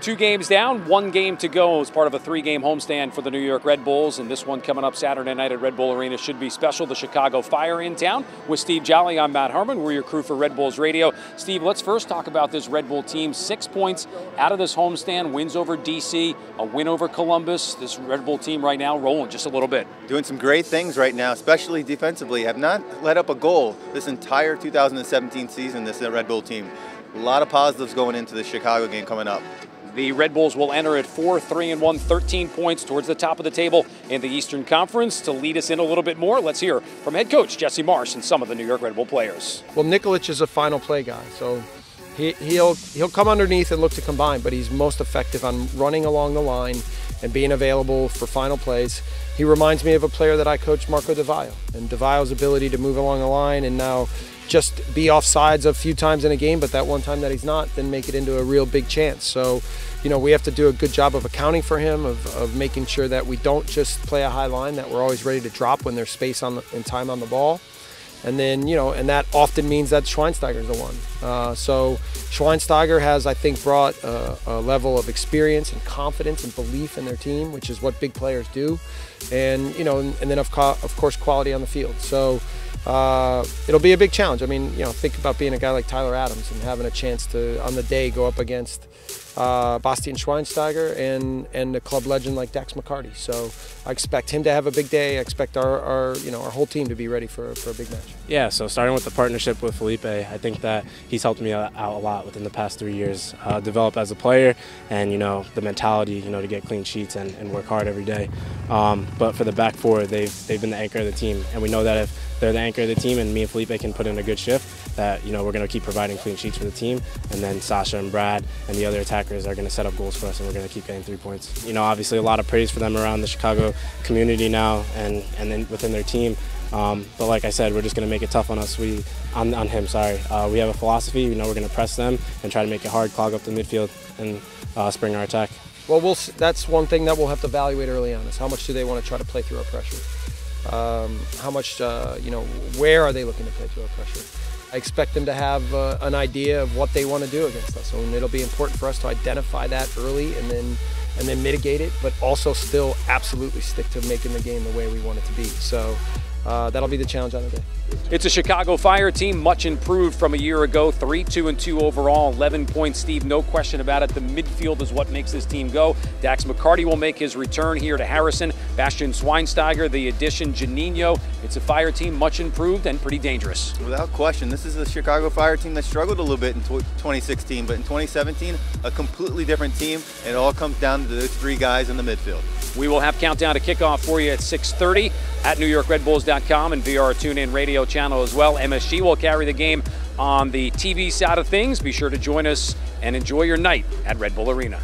2 games down, 1 game to go as part of a 3-game homestand for the New York Red Bulls, and this one coming up Saturday night at Red Bull Arena should be special. The Chicago Fire in town with Steve Jolly. I'm Matt Harmon. We're your crew for Red Bulls Radio. Steve, let's first talk about this Red Bull team. 6 points out of this homestand, wins over DC, a win over Columbus. This Red Bull team right now rolling just a little bit. Doing some great things right now, especially defensively. Have not let up a goal this entire 2017 season, this Red Bull team. A lot of positives going into the Chicago game coming up. The Red Bulls will enter at 4-3-1, 13 points towards the top of the table in the Eastern Conference. To lead us in a little bit more, let's hear from head coach Jesse Marsch and some of the New York Red Bull players. Well, Nikolic is a final play guy, so he'll come underneath and look to combine, but he's most effective on running along the line and being available for final plays. He reminds me of a player that I coached, Marco DeVaio, and DeVaio's ability to move along the line and now just be off sides a few times in a game, but that one time that he's not, then make it into a real big chance. So, you know, we have to do a good job of accounting for him, of making sure that we don't just play a high line, that we're always ready to drop when there's space and time on the ball. And then, you know, and that often means that Schweinsteiger's the one. So Schweinsteiger has, I think, brought a level of experience and confidence and belief in their team, which is what big players do. And, you know, and then of course quality on the field. So it'll be a big challenge. I mean, you know, think about being a guy like Tyler Adams and having a chance to, on the day, go up against Bastian Schweinsteiger and a club legend like Dax McCarty. So I expect him to have a big day. I expect our whole team to be ready for a big match. Yeah, so starting with the partnership with Felipe, I think that he's helped me out a lot within the past 3 years, develop as a player and, you know, the mentality, you know, to get clean sheets and work hard every day. But for the back four, they've been the anchor of the team, and we know that if they're the anchor of the team and me and Felipe can put in a good shift, that, you know, we're going to keep providing clean sheets for the team, and then Sasha and Brad and the other attackers are going to set up goals for us, and we're going to keep getting 3 points. You know, obviously a lot of praise for them around the Chicago community now and then within their team. But like I said, we're just going to make it tough on us. On him. We have a philosophy. We know we're going to press them and try to make it hard, clog up the midfield, and spring our attack. Well, that's one thing that we'll have to evaluate early on, is how much do they want to try to play through our pressure. How much, you know, where are they looking to play through our pressure? I expect them to have an idea of what they want to do against us, and it'll be important for us to identify that early and then mitigate it, but also still absolutely stick to making the game the way we want it to be. So that'll be the challenge on the day. It's a Chicago Fire team, much improved from a year ago. 3-2-2 overall, 11 points, Steve, no question about it. The midfield is what makes this team go. Dax McCarty will make his return here to Harrison. Bastian Schweinsteiger, the addition, Janino. It's a Fire team much improved and pretty dangerous. Without question, this is a Chicago Fire team that struggled a little bit in 2016, but in 2017, a completely different team, and it all comes down to those 3 guys in the midfield. We will have countdown to kickoff for you at 6:30 at NewYorkRedBulls.com and via our TuneIn radio channel as well. MSG will carry the game on the TV side of things. Be sure to join us and enjoy your night at Red Bull Arena.